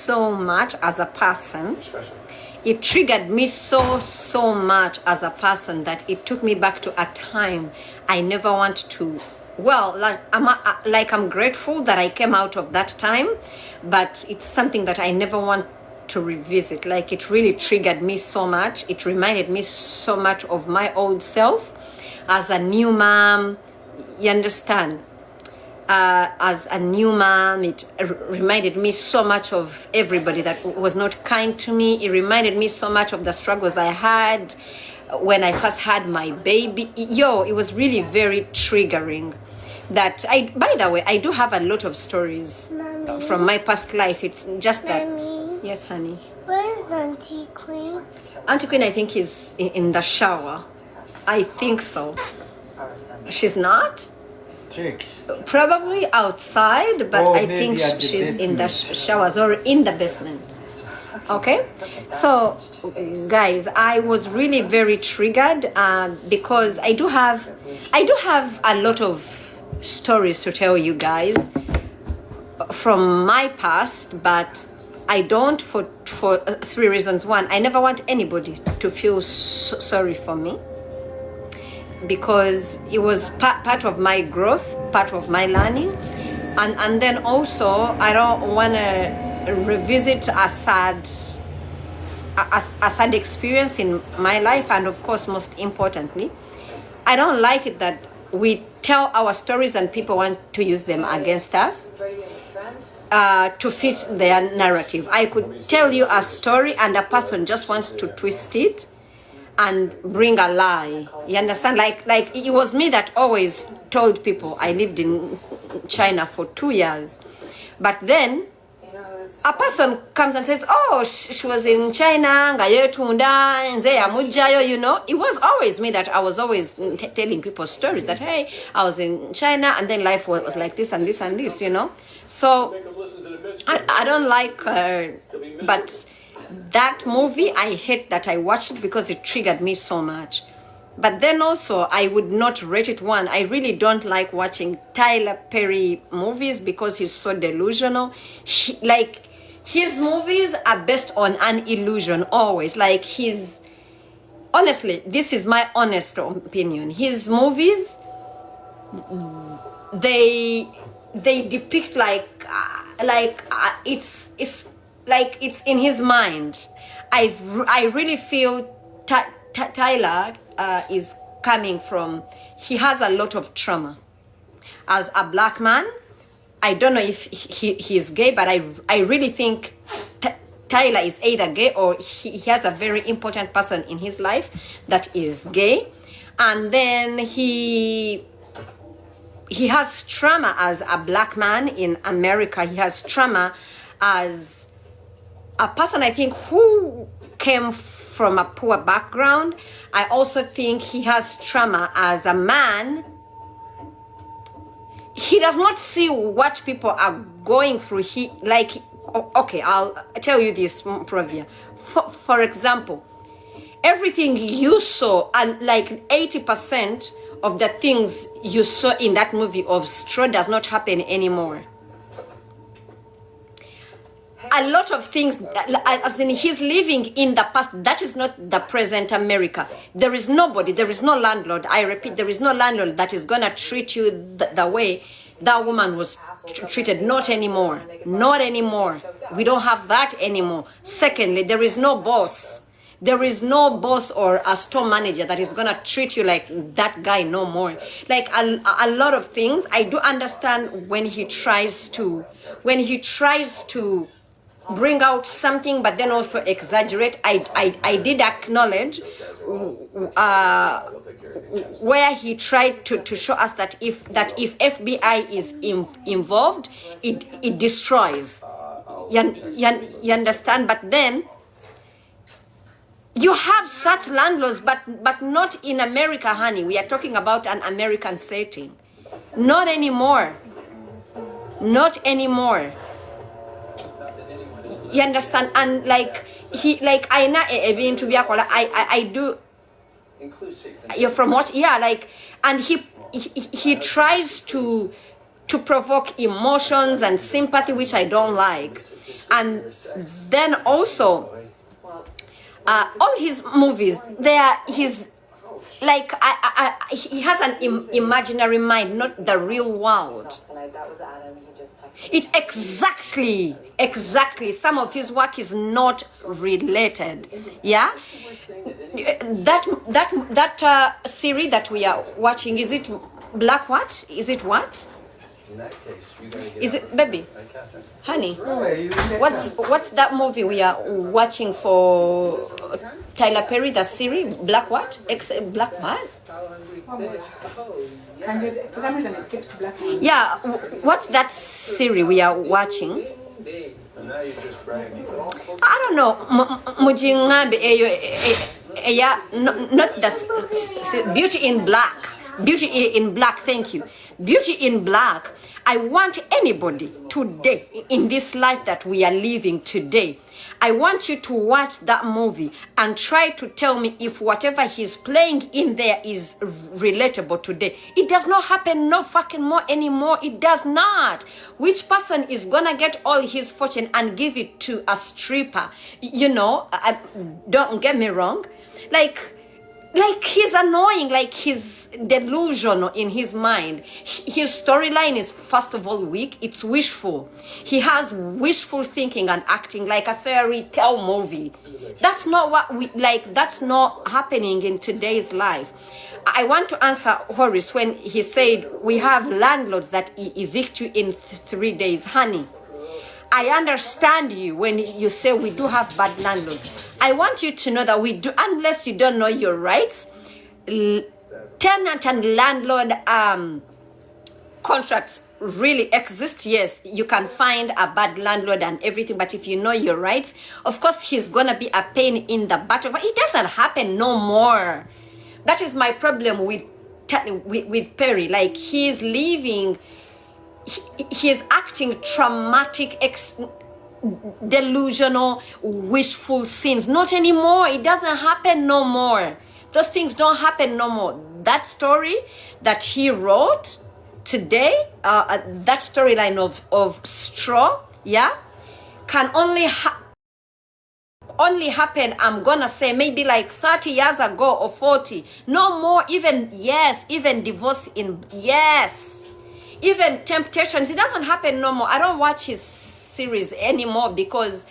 so much as a person. It triggered me so much as a person that it took me back to a time I never want to. Well, I'm grateful that I came out of that time, but it's something that I never want to revisit. Like, it really triggered me so much. It reminded me so much of my old self as a new mom. You understand? As a new mom, it reminded me so much of everybody that was not kind to me. It reminded me so much of the struggles I had when I first had my baby. It was really very triggering. By the way, I do have a lot of stories, Mommy, from my past life. It's just that. Mommy, yes, honey. Where is Auntie Queen? Auntie Queen, I think, is in the shower. I think so. She's not? Check. Probably outside, but I think she's in the showers or in the basement. Okay, so guys, I was really very triggered because I do have a lot of stories to tell you guys from my past, but I don't for 3 reasons. One, I never want anybody to feel sorry for me, because it was part of my growth, part of my learning, and then also I don't want to revisit a sad experience in my life. And of course, most importantly, I don't like it that we tell our stories and people want to use them against us to fit their narrative. I could tell you a story and a person just wants to twist it and bring a lie. You understand? Like it was me that always told people I lived in China for 2 years. But then a person comes and says, oh, she was in China, it was always me that I was always telling people stories that, hey, I was in China and then life was like this and this and this, So I don't like her, but that movie, I hate that I watched it because it triggered me so much. But then also, I would not rate it 1. I really don't like watching Tyler Perry movies because he's so delusional. His movies are based on an illusion always. Honestly, this is my honest opinion. His movies, they depict it's like it's in his mind. I really feel Tyler is coming from, he has a lot of trauma. As a black man, I don't know if he's gay, but I really think Tyler is either gay or he has a very important person in his life that is gay. And then he has trauma as a black man in America. He has trauma as a person, I think, who came from a poor background. I also think he has trauma as a man. He does not see what people are going through. Okay, I'll tell you this, Provia. For example, everything you saw, like 80% of the things you saw in that movie of Straw does not happen anymore. A lot of things, as in he's living in the past, that is not the present America. There is nobody, there is no landlord. I repeat, there is no landlord that is going to treat you the way that woman was treated. Not anymore. Not anymore. We don't have that anymore. Secondly, there is no boss. There is no boss or a store manager that is going to treat you like that guy no more. Like a lot of things, I do understand when he tries to bring out something, but then also exaggerate. I did acknowledge where he tried to show us that if FBI is involved, it destroys. You understand? But then you have such landlords, but not in America, honey. We are talking about an American setting. Not anymore. Not anymore. You understand? And I do. You're from what? Yeah, and he tries to to provoke emotions and sympathy, which I don't like. And then also, all his movies, they are his, like, he has an imaginary mind, not the real world. It exactly. Some of his work is not related. Yeah, that series that we are watching, is it Black what? Is it what? In that case, you gotta get Is it baby? Catherine. Honey, what's that movie we are watching for Tyler Perry, the series Black what? Black what? For some reason it skips black. Yeah, what's that series we are watching? And now you're just bragging. I don't know. Mujingambe yeah, not the Beauty in Black. Beauty in Black. Thank you. Beauty in Black. I want anybody today in this life that we are living today, I want you to watch that movie and try to tell me if whatever he's playing in there is relatable today. It does not happen no fucking more anymore. It does not. Which person is gonna get all his fortune and give it to a stripper? You know, don't get me wrong. Like he's annoying, like he's delusional in his mind. His storyline is, first of all, weak. It's wishful. He has wishful thinking and acting like a fairy tale movie. That's not what we like. That's not happening in today's life. I want to answer Horace when he said we have landlords that evict you in 3 days. Honey, I understand you when you say we do have bad landlords. I want you to know that we do, unless you don't know your rights. Tenant and landlord contracts really exist. Yes, you can find a bad landlord and everything, but if you know your rights, of course he's gonna be a pain in the butt. But it doesn't happen no more. That is my problem with Perry. Like, he's living. He's acting traumatic, delusional, wishful scenes. Not anymore. It doesn't happen no more. Those things don't happen no more. That story that he wrote today, that storyline of straw, yeah, can only happen, I'm gonna say, maybe like 30 years ago or 40. No more. Even divorce in, yes. Even Temptations, it doesn't happen no more. I don't watch his series anymore because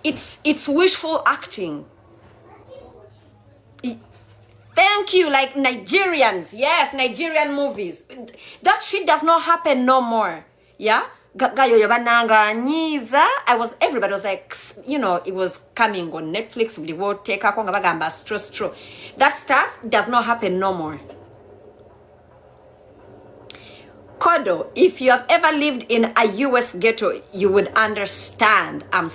it's wishful acting. Thank you, like Nigerians. Yes, Nigerian movies. That shit does not happen no more. Yeah? Everybody was like, you know, it was coming on Netflix. That stuff does not happen no more. Kodo, if you have ever lived in a US ghetto, you would understand. I'm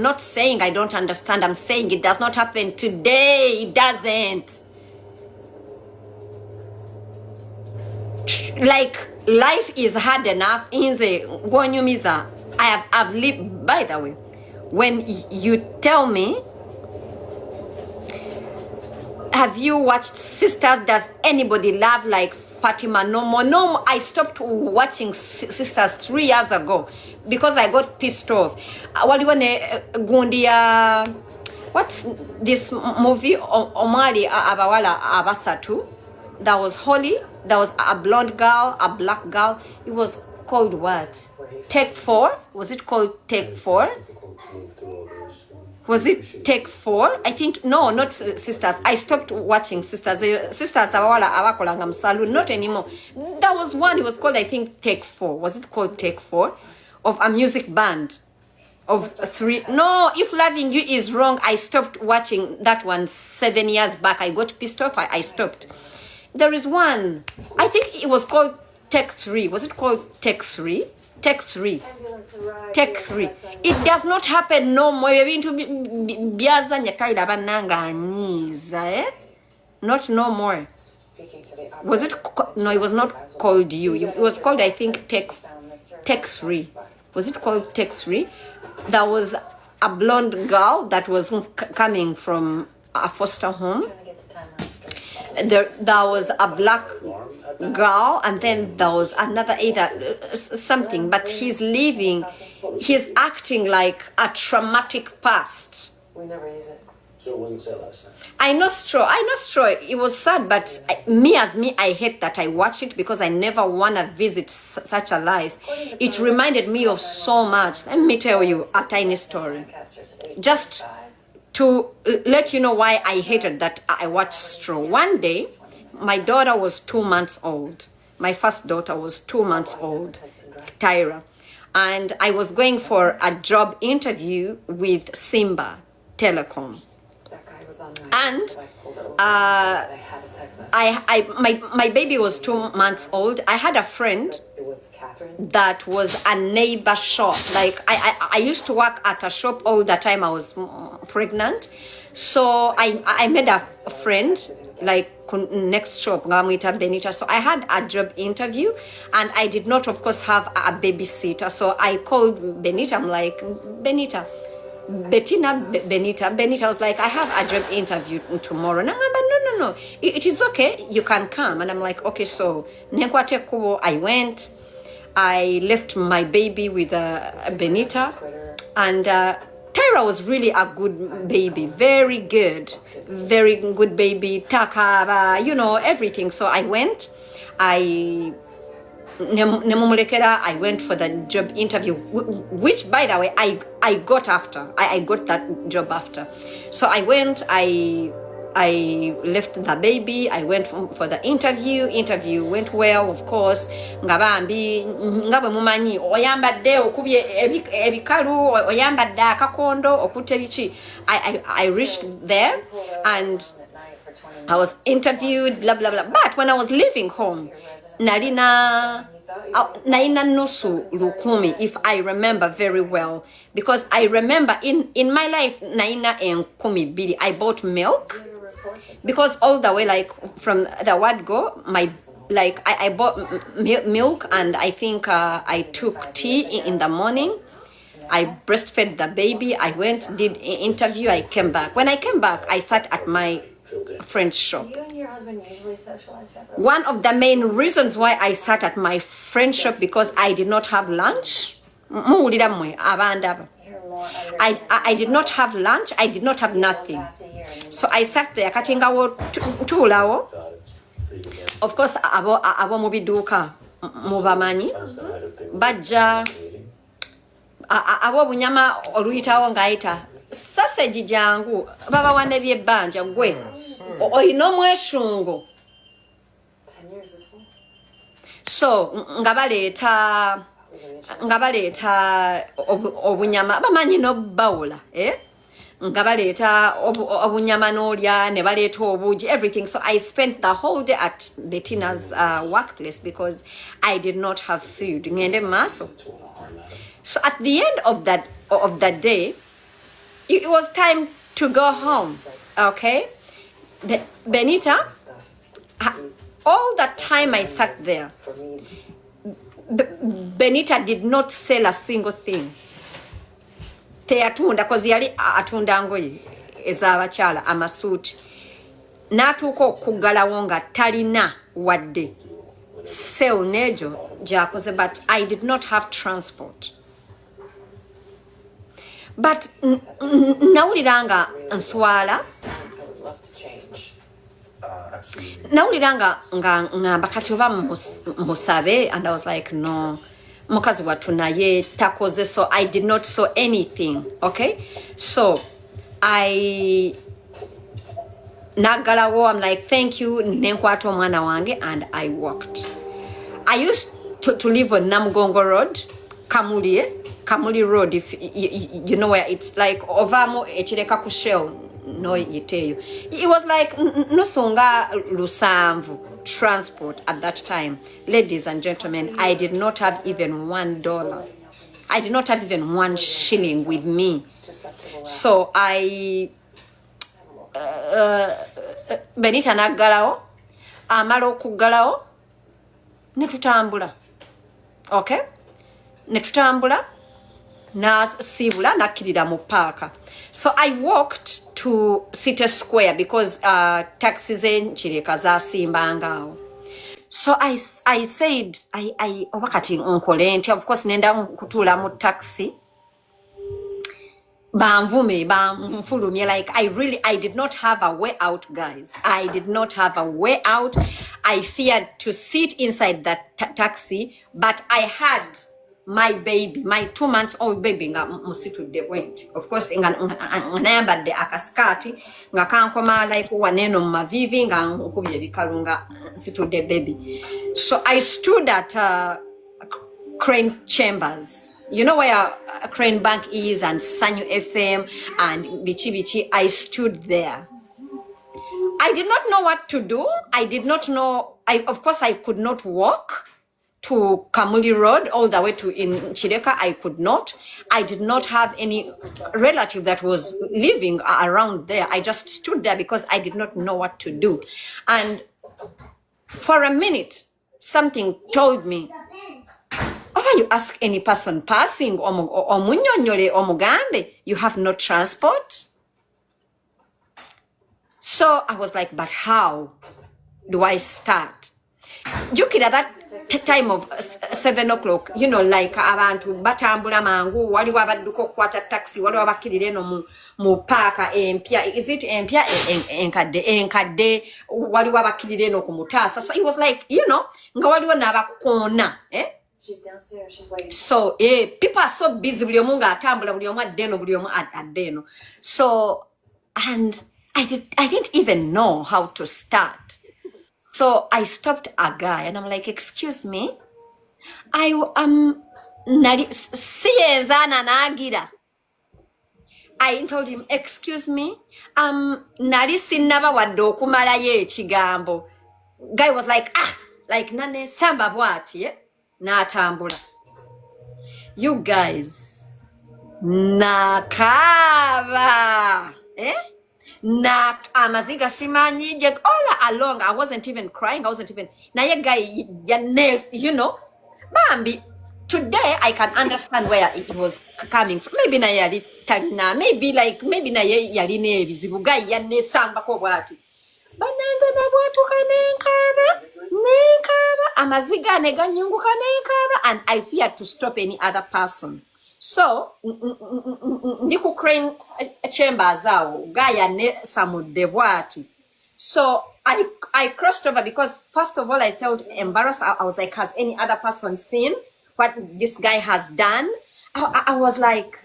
not saying I don't understand. I'm saying it does not happen today. It doesn't. Like, life is hard enough. I've lived, by the way, when you tell me, have you watched Sisters? Does anybody love like Fatima? No more. I stopped watching Sisters 3 years ago because I got pissed off. What's this movie? Omari Abawala Abasatu. That was Holly. That was a blonde girl, a black girl. It was called what? Take 4? Was it called Take 4? Was it Take 4? I think, no, not Sisters. I stopped watching Sisters. Sisters, not anymore. That was one, it was called, I think, Take 4. Was it called Take 4? Of a music band. Of 3. No, If Loving You Is Wrong, I stopped watching that one 7 years back. I got pissed off, I stopped. There is one, I think it was called Take 3. Was it called Take 3? Take 3. Take 3. It does not happen no more. We're going to be not no more. Was it? No, it was not called You. It was called, I think, Take 3. Was it called Take 3? That was a blonde girl that was coming from a foster home. There was a black girl, and then there was another either something, but he's acting like a traumatic past. We never use it. So it wasn't said last time. I know straw. It was sad, but me, I hate that I watch it because I never want to visit such a life. It reminded me of so much. Let me tell you a tiny story. Just to let you know why I hated that I watched straw. One day, my daughter was 2 months old. My first daughter was 2 months old, Tyra. And I was going for a job interview with Simba Telecom. And my baby was 2 months old. I had a friend that was a neighbor shop. Like I used to work at a shop all the time I was pregnant. So I made a friend like next shop, Benita. So I had a job interview and I did not of course have a babysitter. So I called Benita. I'm like, Benita, I was like, I have a job interview tomorrow. No, it is okay, you can come. And I'm like, okay. So I went, I left my baby with Benita, and Tyra was really a good baby, very good baby, takaba, everything. So I went, I went for the job interview, which by the way I got after. I got that job after. So I went, I left the baby, I went for the interview went well, of course. Ngabambi ngabwe mumanyi oyambadde okubye ebikalu oyambadde akakondo okutte biki. I reached there and I was interviewed, blah blah blah. But when I was leaving home, naina nusu lukumi, if I remember very well, because I remember in my life naina enkumi bili. I bought milk because all the way, like from the word go, I bought milk, and I think I took tea in the morning. I breastfed the baby. I went, did interview. I came back. When I came back, I sat at my friend's shop. You and your husband usually socialize separately? One of the main reasons why I sat at my friend's shop, because I did not have lunch. I did not have lunch. I did not have nothing. So I sat there. Of course, abo mubiduka mubamanyi bajja abo bunyama oluyitawo ngaayita sausage jangu baba wane byebanja gwe oyina omweshungo. So nga baleeta obunyama bamanyi no bawula nga baleeta obunyama n'olya ne baleeta obuugi, everything. So I spent the whole day at Bettina's workplace because I did not have food. Ngende maaso. So at the end of that day, it was time to go home. Okay, Benita, all that time I sat there, Benita did not sell a single thing. Teyatunda kozi yali atunda ngoye ez'abakyala amasuuti. N'atuuka okuggalawo nga talina wadde sew nejo gy'akoze, but I did not have transport. But nawulira nga nswala, nawulira nga ngamba kati oba musabe, and I was like, no, mukazi wattu naye takoze. So I did not sew anything. Okay, so I nagalawo, I'm like, thank you, nenkwata omwana wange, and I walked. I used to live on Namugongo Road, Kamuli Road, if you know where it's like ovamo echireka ku Shell no yiteyo. It was like nosonga lusanvu transport at that time. Ladies and gentlemen, I did not have even $1. I did not have even 1 shilling with me. So I Benita naggalawo, amala okuggalawo netutambula. Okay, netutambula nasibula nakkirira mu paaka. So I walked to City Square because taxis enchireka zasimbangaawo. So I said, wakati nkole nti, of course, nenda kutula mu taxi. Bamfulumye, like I did not have a way out, guys. I did not have a way out. I feared to sit inside that taxi, but I had my baby, my 2-month-old baby nga musitudde bwenti. Of course, nga nayambadde akaskati nga kankoma like waneno mu mavivi nga nkubye ebikalu nga nsitudde baby. So I stood at Crane Chambers. You know where Crane Bank is and Sanyu FM and Bichi. I stood there. I did not know what to do. I did not know. Of course, I could not walk to Kamuli Road all the way to in Chileka. I could not. I did not have any relative that was living around there. I just stood there because I did not know what to do. And for a minute, something told me, "Oh, you ask any person passing or munyonyole or mugambe, you have no transport." So I was like, but how do I start? Jukira that time of 7 o'clock, you know, like abantu batambula mangu, waliwo abadduka okukwata taxi, waliwo abakirira eno mu paaka empya. Is it empya enkadde waliwo abakirira eno ku mutaasa. So it was like, you know, nga waliwo n'abakukoona, She's downstairs. She's waiting. So people are so busy. Buli omu nga atambula, buli omu addeno, buli omu addeno. So, and I didn't even know how to start. So I stopped a guy and I'm like, "Excuse me, I siyenzana nagira." I told him, "Excuse me, nali sinnaba wadde okumalayo ekigambo." Guy was like, like nane samba bwati, n'atambula. You guys, nakaba, na Amaziga simanyi all along. I wasn't even crying. I wasn't even. Na ye guy, you know, Bambi. Today I can understand where it was coming from. Maybe na yali talina. Maybe na ye yali ne bizibu. Guy yane samba ko bwati. Bananga na bwatu kanenkaba. Amaziga nega nyungu kanenkaba, and I feared to stop any other person. So ndiku Crane Chambers awo gaya ne samudde bwati. So I crossed over because first of all I felt embarrassed. I was like, has any other person seen what this guy has done? I was like,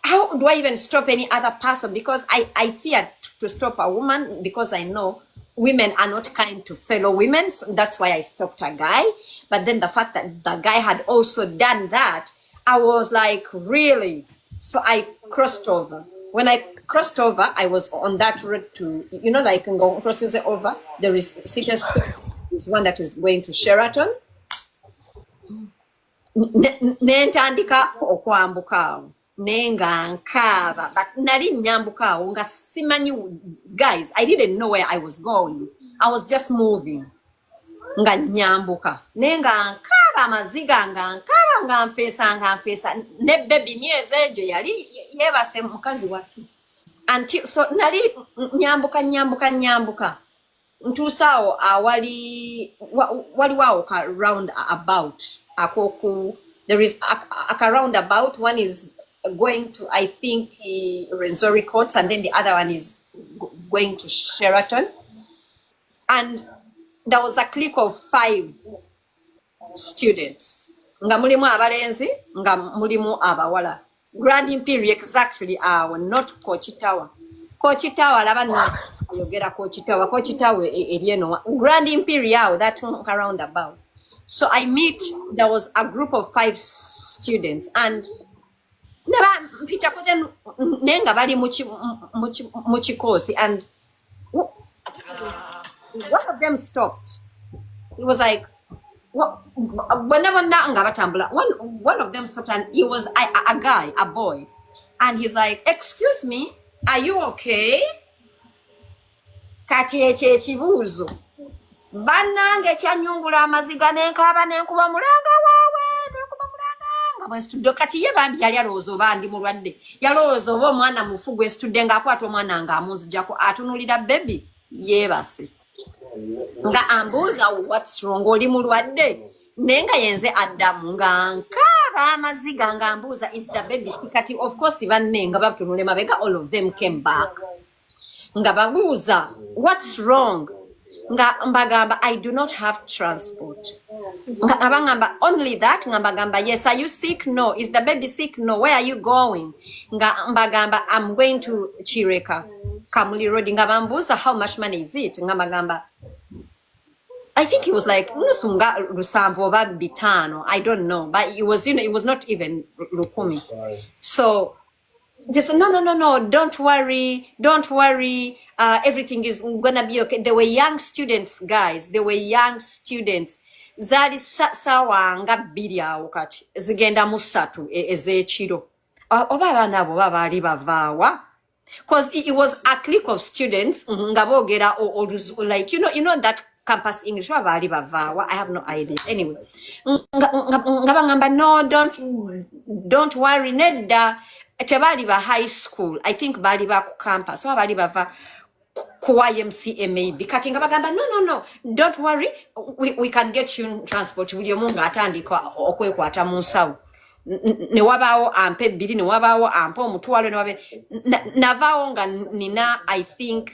how do I even stop any other person? Because I feared to stop a woman because I know women are not kind to fellow women. So that's why I stopped a guy. But then the fact that the guy had also done that, I was like, really? So I crossed over. When I crossed over, I was on that road to, you know, like crossing over. There is City Square. There's one that is going to Sheraton. Nentandika okwambuka nenga nkaba, but nali nyambuka nga simanyi. Guys, I didn't know where I was going. I was just moving. Nga nyambuka nenga nkaba Amaziga nga nkaba nga nfesa ne baby myezi ejo yali yebase mukazi watu. Until so nali nyambuka ntusao waliwo ka roundabout akoku. There is a roundabout. One is going to, I think, Renzori Courts, and then the other one is going to Sheraton. And there was a clique of 5 students. Nga mulimu abalenzi, nga mulimu abawala. Grand Imperial exactly not Kochi Tower. Kochi Tower labana ayogera Kochi Tower. Kochi Tower erieno. Grand Imperial, that roundabout. So there was a group of 5 students, and Peter Koden nenga bali muchikosi, and one of them stopped. It was like, whenever one of them stopped, and he was a guy, a boy, and he's like, "Excuse me, are you okay?" Kati ekibuuzo banange kyanyungula Amaziga nenkaba nenkuba mulanga waawe nenkuba mulanga nga bwensitudde. Kati ye bambi yali alowooza oba ndi mulwadde, yalowooza oba omwana mufu gwensitudde ng'akwata omwana nga amunzijjako atunulira bebi yeebase. nga ambuuza what's wrong oli mulwadde naye nga yenze addamu nga nkaaba amaziga nga ambuuza is the baby sick kati of course banne nga batunule mabega all of them came back nga babuuza what's wrong nga mbagamba I do not have transport nga abangamba only that nga mbagamba yes are you sick no is the baby sick no where are you going nga mbagamba I'm going to Chireka Kamuli Road nga bambuuza how much money is it nga mbagamba I think it was like nusunga lusanvu oba bitano I don't know but it was it was not even lukumi so they said, no, don't worry. Everything is gonna be okay. They were young students, guys. They were young students. Zali sawa nga bbiri awo kati zigenda mu ssatu ez'ekiro. Oba abaana abo baali bavaawa? Because it was a clique of students nga boogera like you know that campus English baali bavaawa. I have no idea. Anyway, nga bangamba no, don't worry nedda. Tebali ba high school I think bali ba ku campus so bali bava ku YMCA maybe kati nga bagamba no don't worry we can get you transport buli omu nga atandika okwekwata mu nsawo ne wabaawo ampe bbiri ne wabaawo ampe omutwalo ne wabe navaawo nga nina I think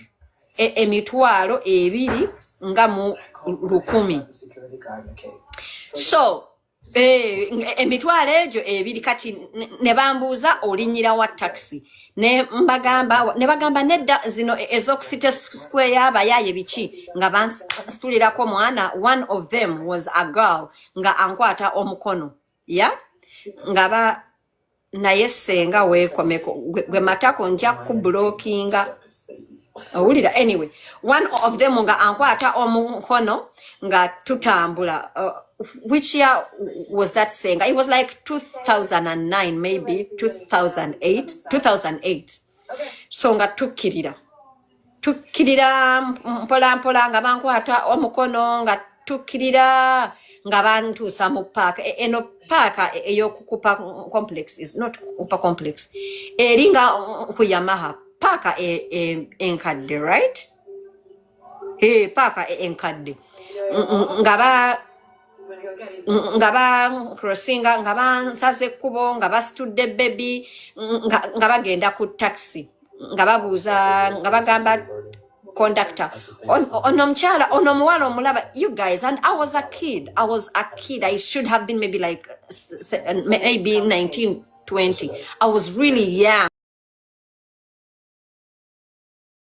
emitwalo ebiri nga mu 10 so emitwalo egyo ebiri kati ne bambuuza olinyira wa taxi ne bagamba nedda zino ez'okusite square y'abayaaye biki nga bansitulirako mwana one of them was a girl nga ankwata omukono nga naye Senga weekomeko gwe matako nja kublockinga owulira anyway one of them nga ankwata omukono nga tutambula which year was that Senga? It was like 2009 maybe 2008 so nga tukkirira mpola nga bankwata omukono nga tukkirira nga bantuusa mu park eno park eyokukupa complex is not upa complex eringa ku Yamaha park enkadde right park enkadde nga ba crossinga nga bansaze ekkubo nga basitudde baby nga bagenda ku taxi nga babuuza nga bagamba conductor ono omukyala ono omuwala omulaba you guys and I was a kid I should have been maybe like maybe 19 20 I was really young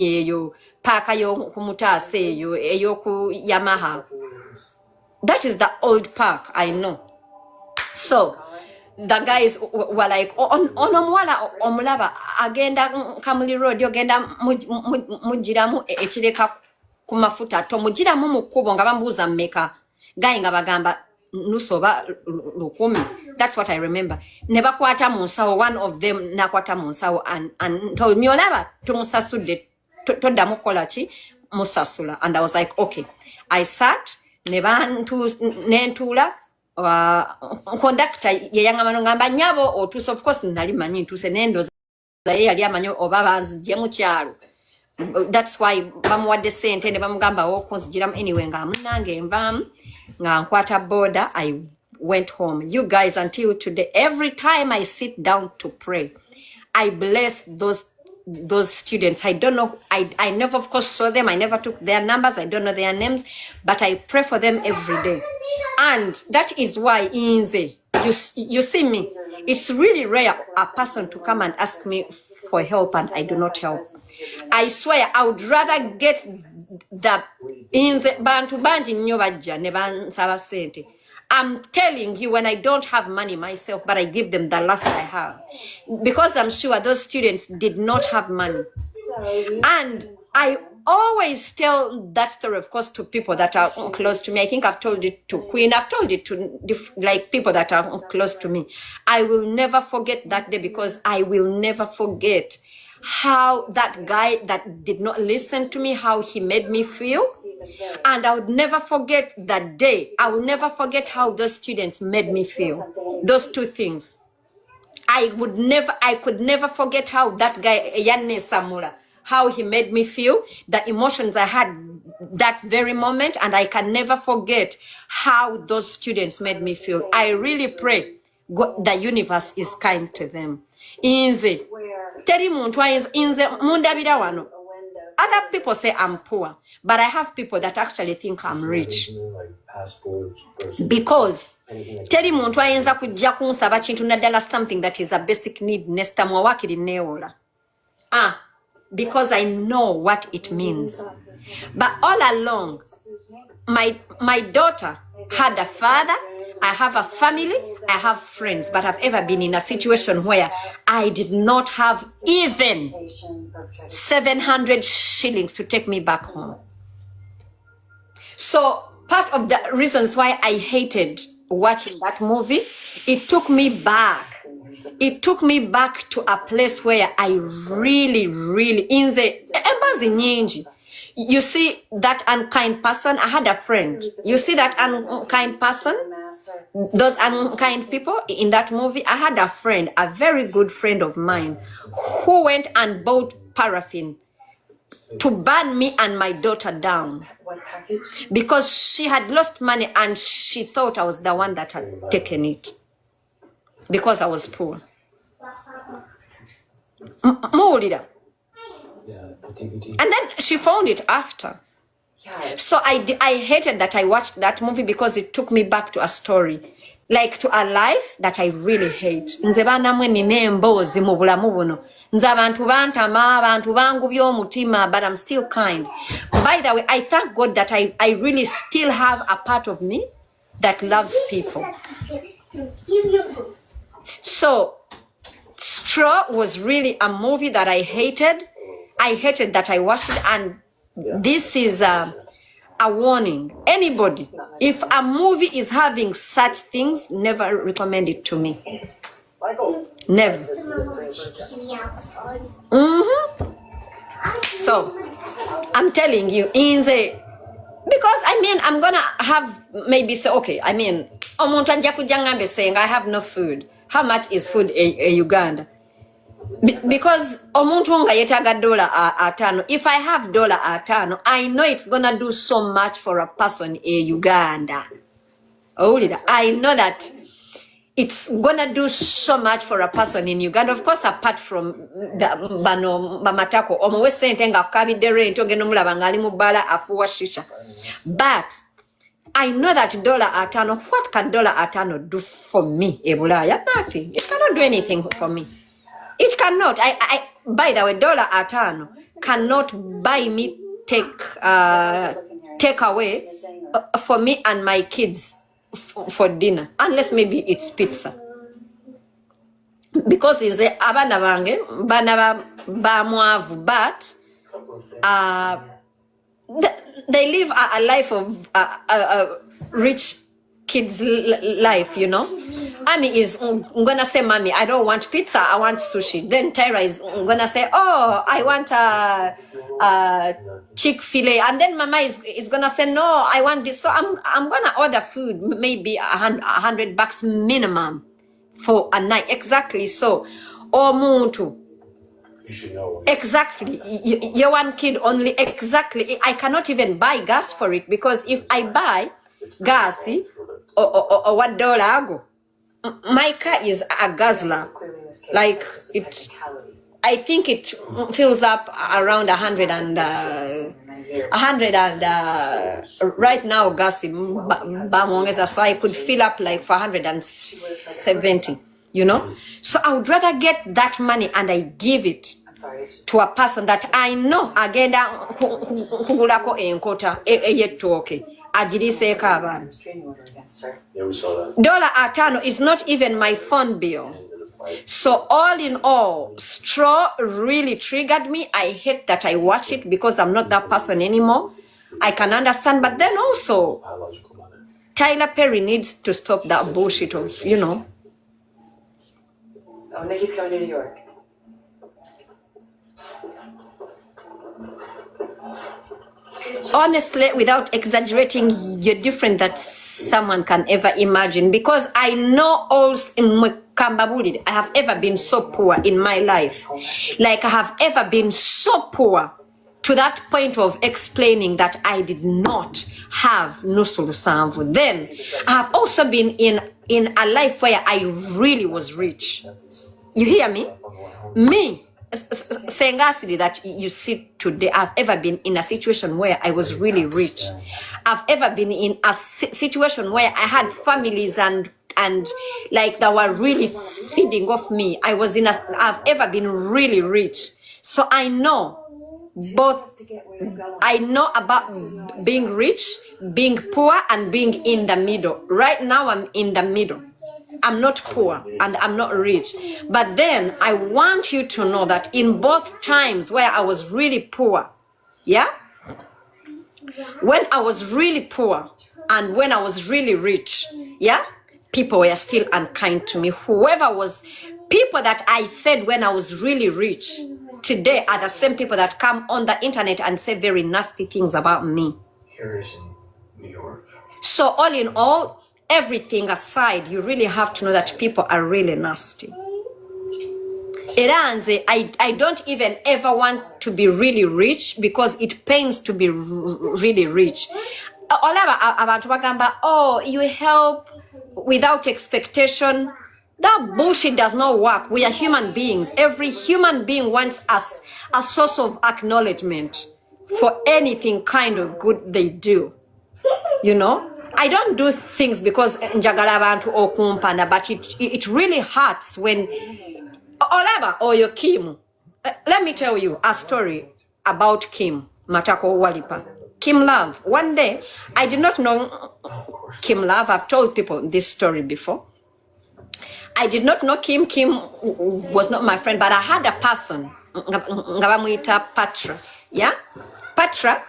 eyo paaka yo kumutaasa eyo ku Yamaha. That is the old park, I know. So the guys were like, onomwala omulaba agenda Kamuli Road yogenda mujiramu ekireka ku mafuta to mujiramu mu kkubo nga bambuuza mmeka gayi nga bagamba nusoba 10. That's what I remember. Ne bakwata mu nsawo one of them nakwata mu nsawo and told me olaba tumusasudde toddamu kukola ki musasula and I was like okay. I sat nentuula conductor yeyangamba ngamba nyabo otuuse of course nali manyi ntuuse nendoza ye yali amanyi oba banzije mu kyalo that's why bamuwadde sente ne bamugamba okunzijiramu anyway nga munange envaamu nga nkwata border I went home. You guys, until today, every time I sit down to pray, I bless those students. I don't know, I never of course saw them, I never took their numbers, I don't know their names, but I pray for them every day. And that is why Inze, you see me, it's really rare a person to come and ask me for help and I do not help. I swear I would rather get the Inze bantu banji nnyo bajja ne bansaba sente. I'm telling you, when I don't have money myself, but I give them the last I have. Because I'm sure those students did not have money. And I always tell that story, of course, to people that are close to me. I think I've told it to Queen. I've told it to like people that are close to me. I will never forget that day because I will never forget how that guy that did not listen to me, how he made me feel. And I would never forget that day. I will never forget how those students made me feel. Those two things. I could never forget how that guy, Yanne Samula, how he made me feel, the emotions I had that very moment, and I can never forget how those students made me feel. I really pray the universe is kind to them. Inze, teri muntu ayinza, inze mundabira wano. Other people say I'm poor, but I have people that actually think I'm rich. Because teri muntu ayinza kujja kunsaba kintu naddala something that is a basic need nesta mwawakiri neola. Because I know what it means. But all along, my daughter had a father, I have a family, I have friends, but I've ever been in a situation where I did not have even 700 shillings to take me back home. So part of the reasons why I hated watching that movie, it took me back. It took me back to a place where I really, in the embassy nyingi. You see that unkind person? I had a friend. You see that unkind person? Those unkind people in that movie? I had a friend, a very good friend of mine, who went and bought paraffin to burn me and my daughter down. What package? Because she had lost money and she thought I was the one that had taken it. Because I was poor. Muwulira. And then she found it after. So I hated that I watched that movie because it took me back to a story. Like to a life that I really hate. Nze banamwe nina emboozi mu bulamu buno. Nze abantu bantama, abantu bangubya omutima, but I'm still kind. By the way, I thank God that I really still have a part of me that loves people. So, Straw was really a movie that I hated. I hated that I watched it, and this is a warning. Anybody, if a movie is having such things, never recommend it to me. Never. So, I'm telling you, because I'm gonna have maybe say, okay, omuntu ajja kujja ngambe Senga, I have no food. How much is food in Uganda? Because omuntu nga yetaga $5. If I have $5, I know it's gonna do so much for a person in Uganda. I know that it's gonna do so much for a person in Uganda. Of course, apart from the bano mamatako, omuwe sente nga akabidde rent ogenda omulaba nga ali mu bbala afuwa shisha. But I know that $5, what can $5 do for me, Ebulaya? Nothing. It cannot do anything for me. It cannot. By the way, $5 cannot buy me take away for me and my kids for dinner, unless maybe it's pizza. Because in the abana bange bana ba mwavu, but they live a life of a rich kids life, you know. Ami is gonna say, mommy, I don't want pizza, I want sushi. Then Tyra is gonna say, oh, I want a Chick-fil-A. And then mama is gonna say, no, I want this. So I'm gonna order food, maybe $100 minimum for a night. Exactly. So omuntu, you should know. Exactly. You're one kid only. Exactly. I cannot even buy gas for it, because if I buy gas or what $1, my car is a guzzler. Like it, I think it fills up around 100 and right now gas so I could fill up like for 170. You know, so I would rather get that money and I give it to a person that I know agenda kugulako enkota eyetooke agiriseko abaana. Yeah, we saw that. $5 is not even my phone bill. So all in all, Straw really triggered me. I hate that I watch it because I'm not that person anymore. I can understand, but then also Tyler Perry needs to stop that bullshit of, you know. Oh, Nikki's coming to New York. Honestly, without exaggerating, you're different than someone can ever imagine, because I know all Kambabulire, I have ever been so poor in my life. Like I have ever been so poor to that point of explaining that I did not have nusu lusanvu. Then I have also been in a life where I really was rich. You hear me? Me, Senga that you see today, I've ever been in a situation where I was really rich. I've ever been in a situation where I had families and like they were really feeding off me. I've ever been really rich. So I know both. I know about being rich, being poor, and being in the middle. Right now I'm in the middle. I'm not poor and I'm not rich. But then I want you to know that in both times where I was really poor, yeah? When I was really poor and when I was really rich, yeah? People were still unkind to me. People that I fed when I was really rich, today are the same people that come on the internet and say very nasty things about me. Here is in New York. So all in all, everything aside, you really have to know that people are really nasty. Eranze, I don't even ever want to be really rich because it pains to be really rich. Oh, you help without expectation. That bullshit does not work. We are human beings. Every human being wants us a source of acknowledgement for anything kind of good they do. You know? I don't do things because njagala abantu okumpanda, but it really hurts when Olaba or your Kim. Let me tell you a story about Kim Matako Walipa. Kim Love. One day, I did not know Kim Love. I've told people this story before. I did not know Kim. Kim was not my friend, but I had a person. Ngabamuita Patra. Yeah? Patra.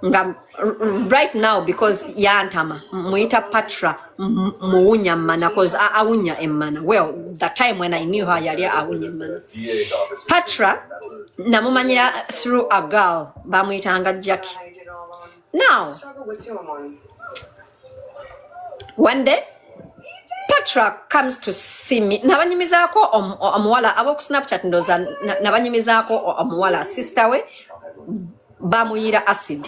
Right now, because Yantama, Muita Patra, Muunya Mana, because Aunya Emana. Well, the time when I knew her, Yaria Aunya Mana. Patra, Namumanya through a girl, Bamuita Anga Jackie. Now, one day, Patra comes to see me. Nabanyimizako omuwala abok Snapchat ndoza nabanyimizako omuwala sister we bamuyira acid.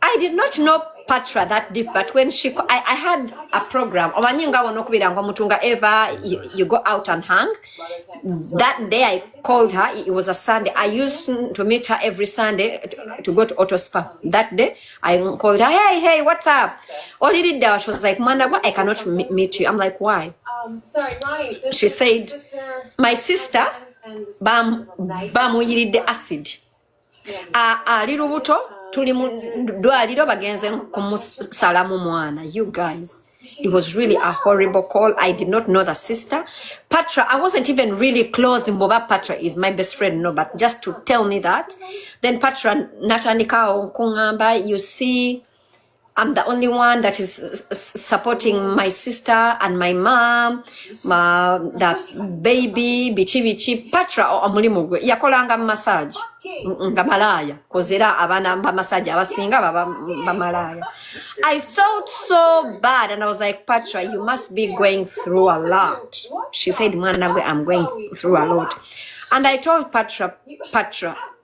I did not know Patra that deep, but when I had a program. You go out and hang. That day I called her. It was a Sunday. I used to meet her every Sunday to go to Auto Spa. That day I called her. Hey, what's up? All he did she was like, Manda, I cannot meet you. I'm like, why? Sorry, Ronnie. She said, my sister, bam uyiride acid. Little buto tuli mu dwaliro bagenze kumusalamu mwana. You guys, it was really a horrible call. I did not know the sister. Patra, I wasn't even really close. Mboba Patra is my best friend, no, but just to tell me that. Then Patra natandika kungamba, you see, I'm the only one that is supporting my sister and my mom, that baby, bichi. Patra omulimu yakolanga massage. Ngamalaya, kozera abana massage abasinga bamalaya. I felt so bad and I was like, Patra, you must be going through a lot. She said, Mwanagwe, I'm going through a lot. And I told Patra,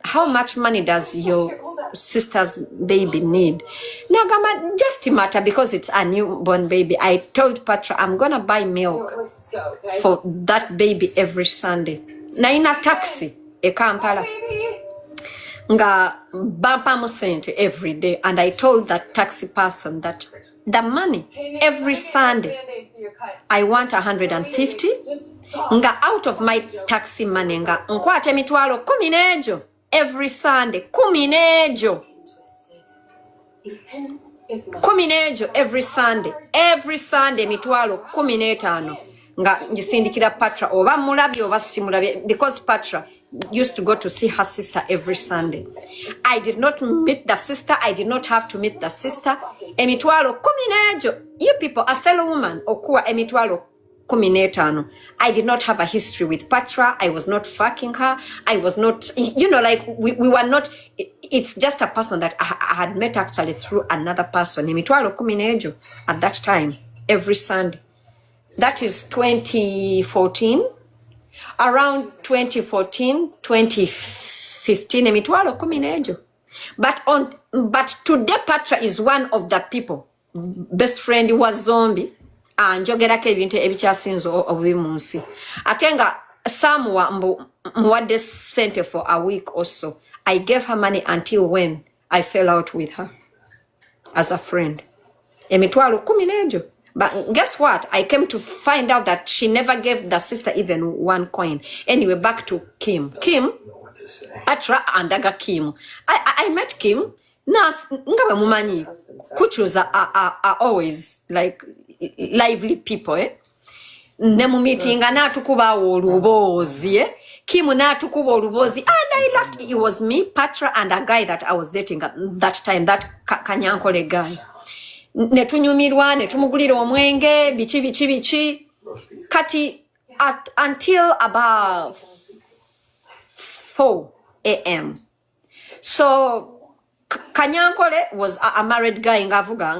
how much money does your sister's baby need? Nagama, just a matter because it's a newborn baby. I told Patra, I'm gonna buy milk for that baby every Sunday. Na ina taxi e Kampala. Nga bampa musente every day. And I told that taxi person that the money every Sunday I want 150. Nga out of my taxi money nga nkwate mitwalo 10 nejo. Every Sunday, kuminejo every Sunday mitwalo 15 nga njisindikira Patra oba mulabye oba simulabye, because Patra used to go to see her sister every Sunday. I did not meet the sister. I did not have to meet the sister. Emitwalo kuminejo. You people, a fellow woman okuwa emitwalo 15. I did not have a history with Patra. I was not fucking her. I was not, like we were not. It's just a person that I had met actually through another person. Emitwalo 15 at that time, every Sunday. That is 2014. Around 2014, 2015, emitwalo 10 but today Patra is one of the people. Best friend was zombie. Njogerako ebintu ebikyasinzo obubi mu nsi. Ate nga Samuwa muwadde sente for a week or so. I gave her money until when I fell out with her as a friend. Emitwalo 10. But guess what? I came to find out that she never gave the sister even 1 coin. Anyway, back to Kim. Kim, Patra and Aga Kim. I met Kim. Nas ngabe mumanyi kuchus are always like lively people, eh? Nemu meetinga natukuba olubozi, eh? Kim natukuba olubozi, and I laughed. It was me, Patra, and a guy that I was dating at that time, that kanyankole guy. Netunyumirwa, netumugulira omwenge, bichi. Kati until about 4 a.m. So Kanyankole was a married guy ngavuga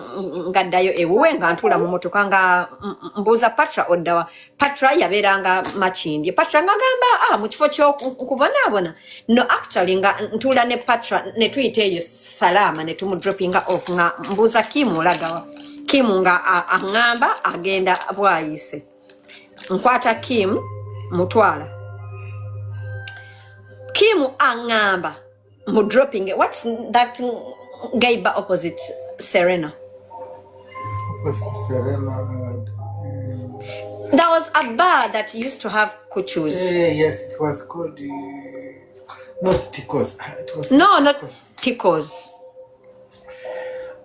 ngaddayo ewuwe nga ntula mu motoka nga mbuza Patra oddawa. Patra yaberanga Machindi. Patra ngagamba mu kifo kyo kubonaabona. No, actually nga ntula ne Patra ne tuyiteeyo salama ne tumudropinga off nga mbuza Kimu olagawa. Kimu nga angamba agenda bwayise. Nkwata Kim mutwala. Kimu angamba mu dropping. What's that gay bar opposite Serena? Opposite Serena. There was a bar that used to have kuchus. Yes, it was called not Ticos. It was No, not Ticos.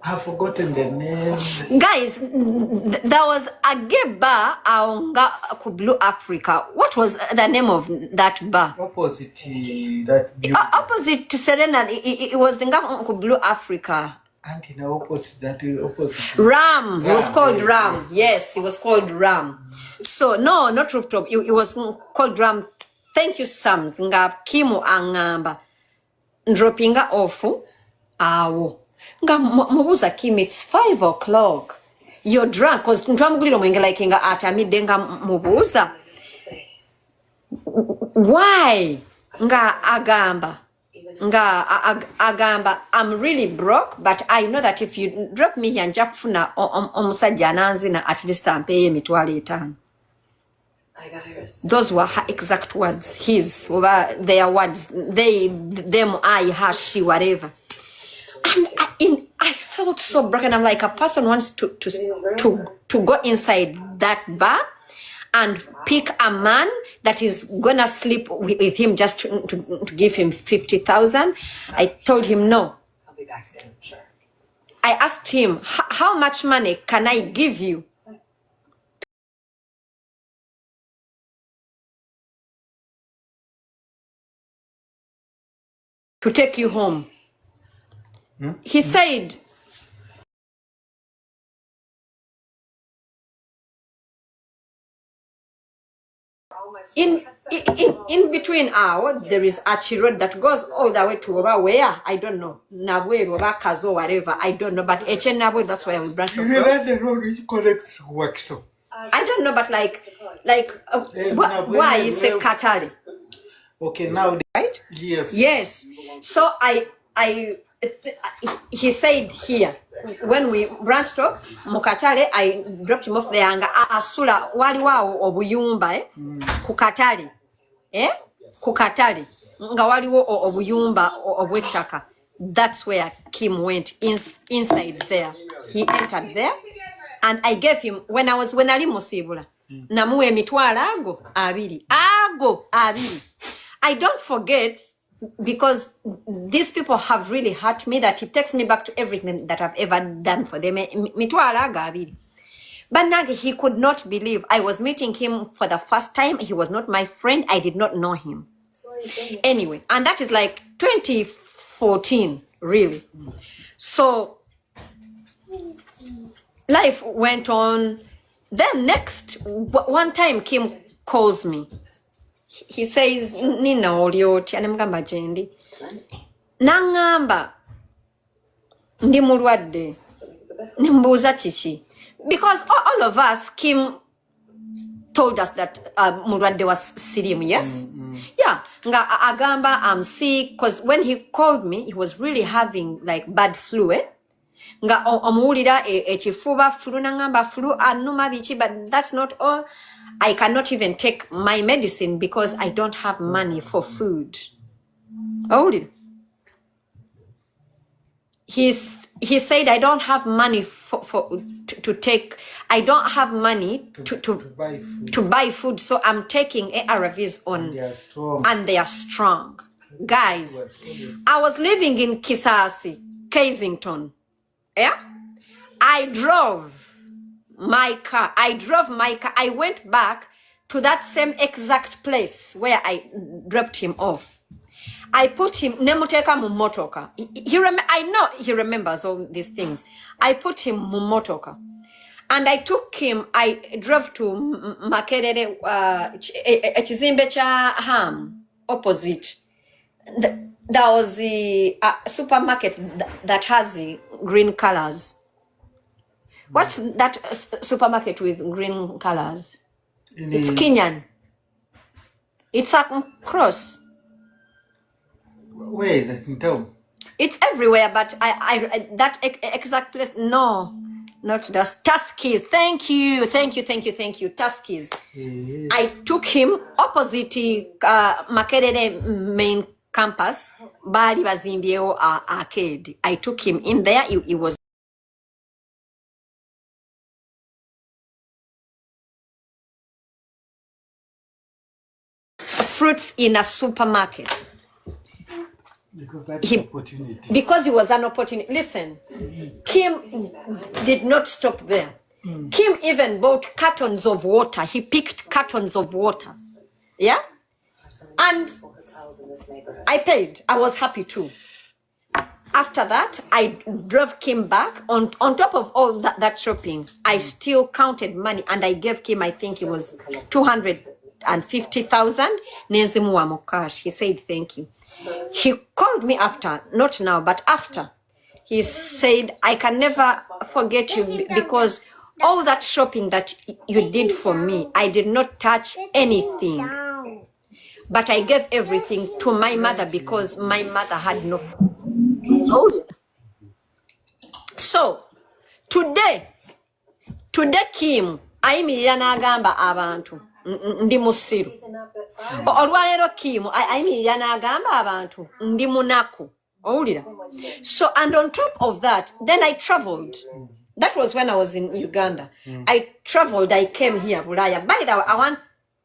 I've forgotten the name. Guys, there was a gay bar aonga ku Blue Africa. What was the name of that bar? Opposite that. Opposite to Serena, it was the ku Blue Africa. And in opposite that opposite. Ram. It was called Ram. Yes, it was called Ram. So no, not rooftop. It was called Ram. Thank you, Sam. Nga Kimu angamba. Droppinga ofu. Awo. Nga mubuza Kim, it's 5 o'clock. You're drunk because ntwamugulira mwenge like nga atamidde nga mubuza. Why? Nga agamba I'm really broke, but I know that if you drop me here nja kufuna omusajja ananzina at least ampeye emitwalo 5. Those were her exact words. His, their words. They, them, I, her, she, whatever. And I felt so broken. I'm like, a person wants to go inside that bar and pick a man that is gonna sleep with him just to give him 50,000. I told him no. I'll be back soon, sure. I asked him, how much money can I give you to take you home? He said, in between hours, there is Achi Road that goes all the way to over where? I don't know. Nabwe, Roba, Kazo, whatever. I don't know. But Echen Nabwe, that's where we branch off. The road which connects to Waxo. I don't know, but why is it Katari? Okay, now. Right? Yes. Yes. So he said here, when we branched off, Mukatale, I dropped him off there and asula wali wao obuyumba kukatali. Kukatali. Nga wali wo obuyumba obwetaka. That's where Kim went inside there. He entered there and I gave him when ali musibula. Namuwe emitwalo ago abiri. I don't forget, because these people have really hurt me, that it takes me back to everything that I've ever done for them. But now he could not believe. I was meeting him for the first time. He was not my friend. I did not know him. Anyway, and that is like 2014, really. So life went on. Then next, one time Kim calls me. He says, Nina olioti, anemgamba jendi. Nangamba, ndi mulwadde. Nimbuza chichi. Because all of us, Kim told us that mulwadde was sirimu, yes? Yeah, nga agamba I'm sick, because when he called me, he was really having like bad flu, eh? Nga omuwulira ekifuba flu nangamba flu anuma biki, but that's not all. I cannot even take my medicine because I don't have money for food. Owulira. He said I don't have money to take. I don't have money to buy food, so I'm taking ARVs on, and they are strong. Guys, I was living in Kisasi, Kensington. Yeah, I drove my car. I went back to that same exact place where I dropped him off. I put him nemuteka mu motoka. I know he remembers all these things. I put him mu motoka, and I took him. I drove to Makerere, ekizimbe kya Ham opposite. There was the supermarket that has the green colors. What's that supermarket with green colors? It's Kenyan. It's a cross. Where is that in town? It's everywhere, but I that exact place, no, not just Tuskies. Thank you. Tuskies. I took him opposite Makerere main campus. Bali bazimbyewo arcade. I took him in there. He was fruits in a supermarket. Because that's opportunity. Because it was an opportunity. Listen, Kim did not stop there. Kim even bought cartons of water. He picked cartons of water. Yeah? And I paid. I was happy too. After that, I drove Kim back. On top of all that shopping, I still counted money, and I gave Kim, I think it was 250,000. Nenzimuwa cash. He said thank you. He called me after, not now, but after. He said, I can never forget you because all that shopping that you did for me, I did not touch anything. But I gave everything to my mother because my mother had no food. So, today Kim, ayimirira n'agamba abantu ndi musiru. Olwaleero Kim ayimirira n'agamba abantu ndi munaku. Owulira. So, and on top of that, then I traveled. That was when I was in Uganda. I traveled, I came here, Bulaya. By the way, I want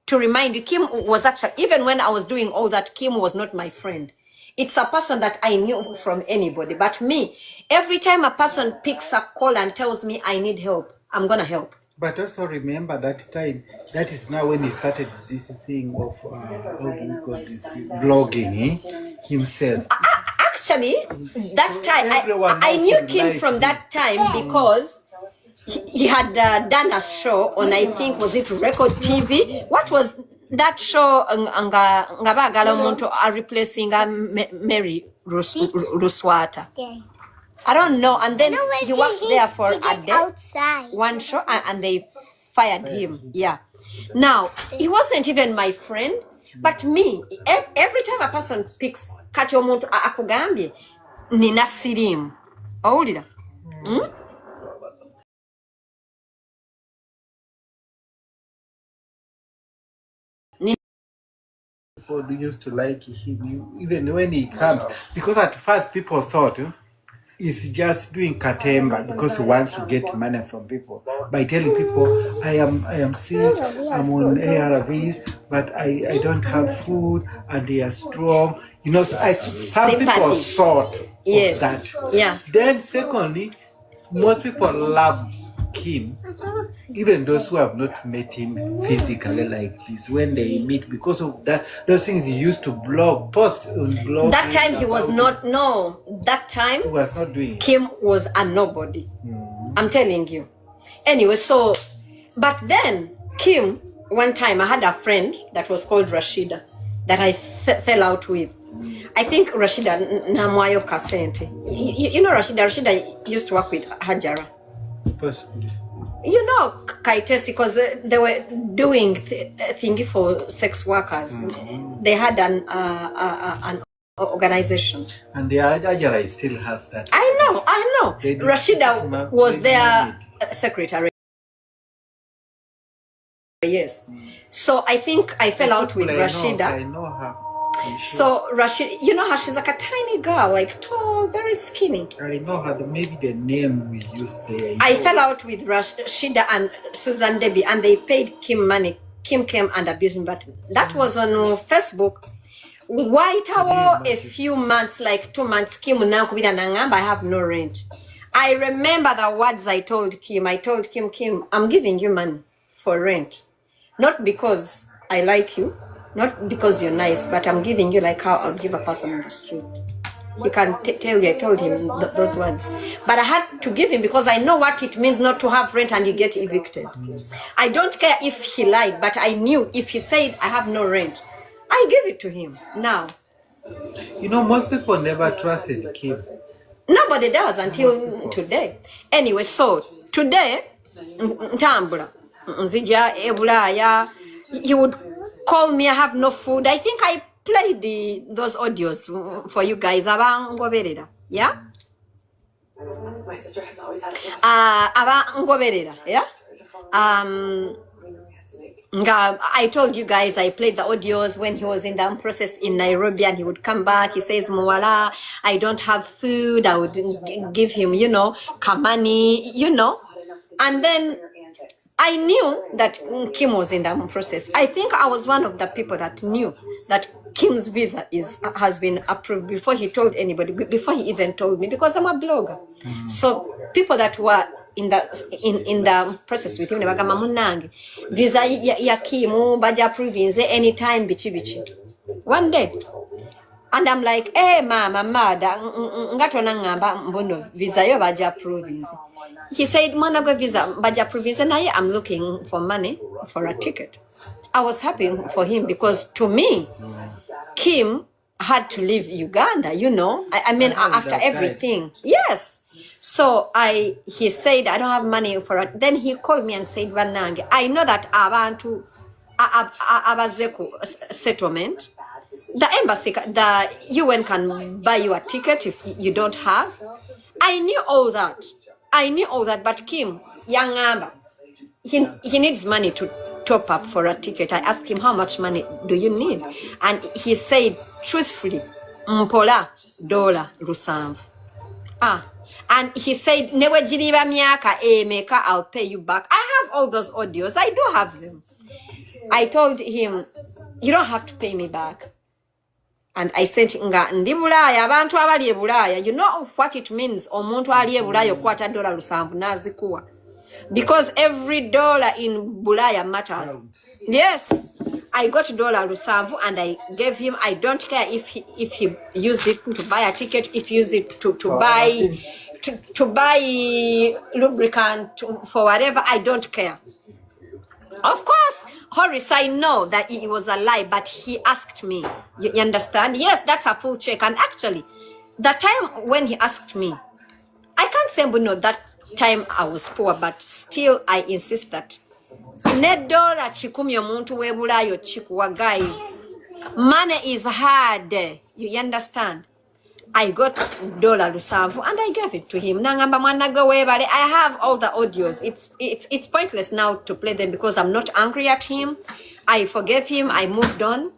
to remind you, Kim was actually, even when I was doing all that, Kim was not my friend. It's a person that I knew from anybody. But me, every time a person picks a call and tells me I need help, I'm going to help. But also remember that time, that is now when he started this thing of, how do you call this, blogging himself. Actually, that time, I knew Kim from that time because he had done a show on, I think, was it Record TV? What was that show? Replacing Mary Ruswata. I don't know. And then he worked there for a day, one show, and they fired him. Yeah. Now, he wasn't even my friend, but me, every time a person picks kati omuntu akugambye nina sirimu. Owulira? People used to like him, even when he comes, because at first people thought he's just doing katemba because he wants to get money from people by telling people, I am sick, I'm on ARVs, but I don't have food, and they are strong. You know, so some people thought of that. Yeah. Then secondly, most people loved Kim, even those who have not met him physically like this, when they meet, because of that, those things he used to post on blog. That time he was not, no, that time he was not doing. Kim was a nobody. I'm telling you. Anyway, so, but then Kim, one time I had a friend that was called Rashida that I fell out with. I think Rashida Namwayo Kasente. You know Rashida? Rashida used to work with Hajara. Possibly. you know, Kaitesi, because they were doing thingy for sex workers. They had an organization. And the Ajara still has that. I know. Rashida was their secretary. Yes. So I think I fell out with Rashida. I know her. So Rashida, you know her, she's like a tiny girl, like tall, very skinny. I know her, maybe the name we used there. I fell out with Rashida and Susan Debbie, and they paid Kim money. Kim came under business, but that was on Facebook. White Hour, a few months, like 2 months, Kim now I have no rent. I remember the words I told Kim. I told Kim, I'm giving you money for rent. Not because I like you, not because you're nice, but I'm giving you like how I'll give a person on the street. He can tell you I told him those words. But I had to give him because I know what it means not to have rent and you get evicted. I don't care if he lied, but I knew if he said I have no rent, I gave it to him. Now, you know, most people never trusted Kim. Nobody does until today. Anyway, so today, Ntambula, Nzija, Ebulaya, he would call me, I have no food. I think I played those audios for you guys. Yeah? My sister has always had it. Yeah? I told you guys I played the audios when he was in the process in Nairobi, and he would come back. He says, Mwala, I don't have food. I would give him, you know, Kamani, you know. And then I knew that Kim was in the process. I think I was one of the people that knew that Kim's visa has been approved before he told anybody, before he even told me, because I'm a blogger. So people that were in the process with him, bagamba munange visa ya Kimu baja approve anytime bichi. One day, and I'm like, hey mama mada ngatona ngamba mbono visa yo baja approve. He said, mwana go visa baja approve naye I'm looking for money for a ticket. I was happy for him because to me, Kim had to leave Uganda, you know. I mean, after everything. Yes. So he said, I don't have money for it. Then he called me and said, Vanange, I know that abantu abazeku settlement, the embassy, the UN can buy you a ticket if you don't have. I knew all that. But Kim, young Amba, he needs money to top up for a ticket. I asked him, how much money do you need? And he said, truthfully, mpola $1 rusanvu. And he said, newe jiriba miaka emeka, I'll pay you back. I have all those audios. I do have them. I told him, you don't have to pay me back. And I said, nga ndi Bulaya, abantu abali e Bulaya, you know what it means, omuntu ali e Bulaya okwata $1 nazikuwa. Because every dollar in Bulaya matters. Yes. I got $1 and I gave him. I don't care if he used it to buy a ticket, if he used it to buy lubricant for whatever. I don't care. Of course, Horace, I know that it was a lie, but he asked me. You understand? Yes, that's a full check. And actually, the time when he asked me, I can't say no, that time I was poor, but still I insist that $1 chikumi omuntu webulayo chikuwa, guys. Money is hard. You understand? I got $1 and I gave it to him. Nangamba mwana go webale. I have all the audios. It's pointless now to play them because I'm not angry at him. I forgave him. I moved on.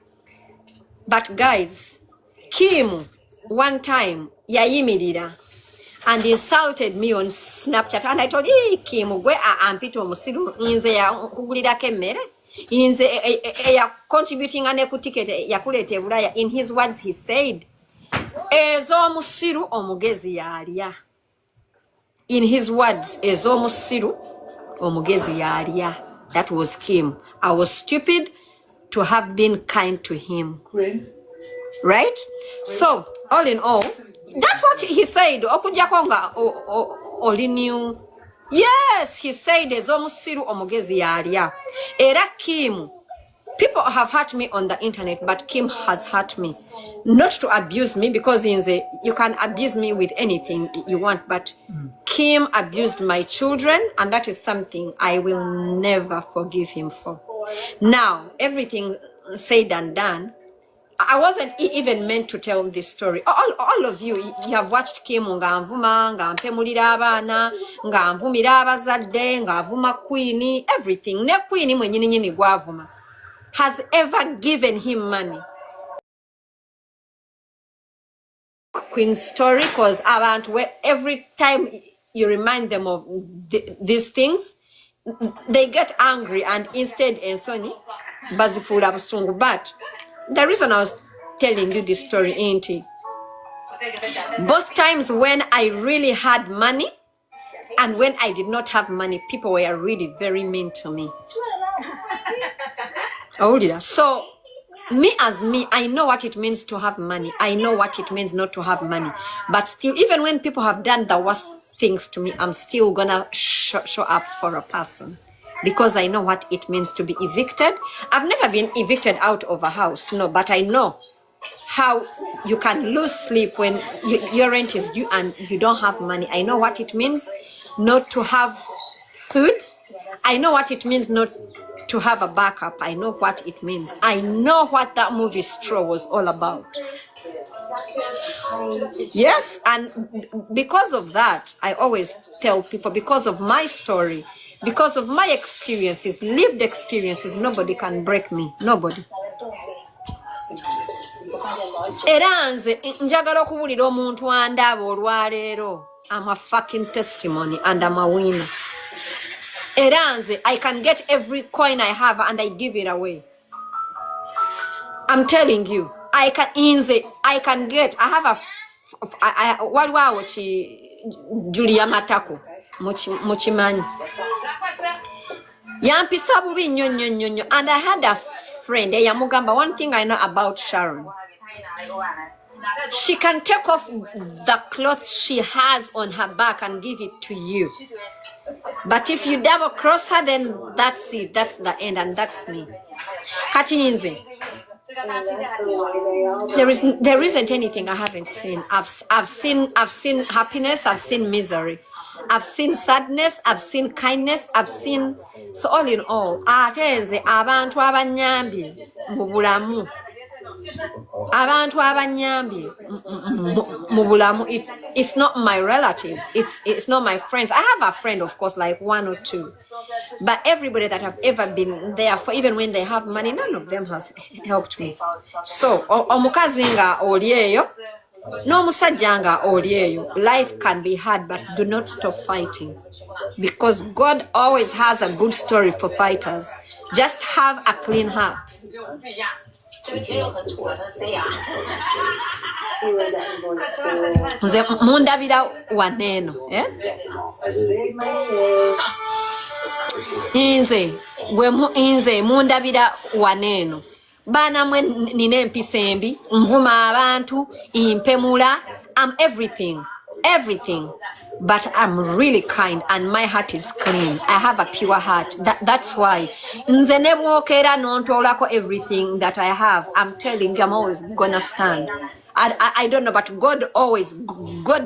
But guys, Kim one time yayimirira and insulted me on Snapchat, and I told him, Kim, where am Pito Musiru inze ya kugulira kemere inze ya contributing ane ku ticket ya kulete Bulaya. In his words, he said, ezo musiru omugezi yalya. In his words, ezo musiru omugezi yalya. That was Kim. I was stupid to have been kind to him. Right? So, all in all, that's what he said. Okuja konga oli new. Yes, he said ezo musiru omugezi yalya. Era Kim People have hurt me on the internet, but Kim has hurt me. Not to abuse me, because you can abuse me with anything you want, but Kim abused my children, and that is something I will never forgive him for. Now, everything said and done, I wasn't even meant to tell this story. All of you have watched Kim nga nvuma, nga mpemulira abaana, nga nvumira abazadde, nga avuma Queen, everything. Ne Queen mwenyini nyini gwavuma has ever given him money. Queen's story, because every time you remind them of these things, they get angry and instead Sony bazifula busungu. But the reason I was telling you this story ain't it? Both times when I really had money and when I did not have money, people were really very mean to me. So me as me, I know what it means to have money. I know what it means not to have money. But still, even when people have done the worst things to me, I'm still gonna show up for a person. Because I know what it means to be evicted. I've never been evicted out of a house, no, but I know how you can lose sleep when your rent is due and you don't have money. I know what it means not to have food. I know what it means not to have a backup. I know what it means. I know what that movie Straw was all about. Yes, and because of that, I always tell people, because of my story, because of my experiences, lived experiences, nobody can break me. Nobody. Era nze njagala okubulira omuntu andaba olwaleero. I'm a fucking testimony and I'm a winner. Era nze I can get every coin I have and I give it away. I'm telling you, I can get. I have a waliwo Julia Matako muchimanyi. Yampisa bubi nnyo. And I had a friend, Yamugamba. One thing I know about Sharon, she can take off the clothes she has on her back and give it to you. But if you double cross her, then that's it. That's the end, and that's me. Katinze. There isn't anything I haven't seen. I've seen happiness. I've seen misery. I've seen sadness. I've seen kindness. I've seen. So all in all, atenze abantu abanyambi mubulamu. Abantu abanyambi mubulamu. It's not my relatives. It's not my friends. I have a friend, of course, like one or two. But everybody that have ever been there for, even when they have money, none of them has helped me. So, omukazi nga olieyo, no musajja nga olieyo, life can be hard, but do not stop fighting. Because God always has a good story for fighters. Just have a clean heart. Nze mundabira waneno, Inze mundabira waneno. Bana mwe nina empisa embi, nvuma abantu, impemula, I'm everything. But I'm really kind and my heart is clean. I have a pure heart. That's why. Nze ne bwokera nontolako everything that I have. I'm telling you, I'm always gonna stand. I don't know, but God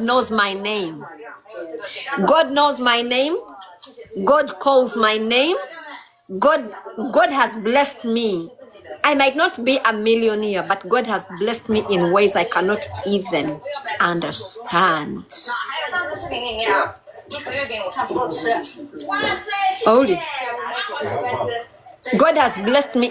knows my name. God knows my name. God calls my name. God has blessed me. I might not be a millionaire, but God has blessed me in ways I cannot even understand. God has blessed me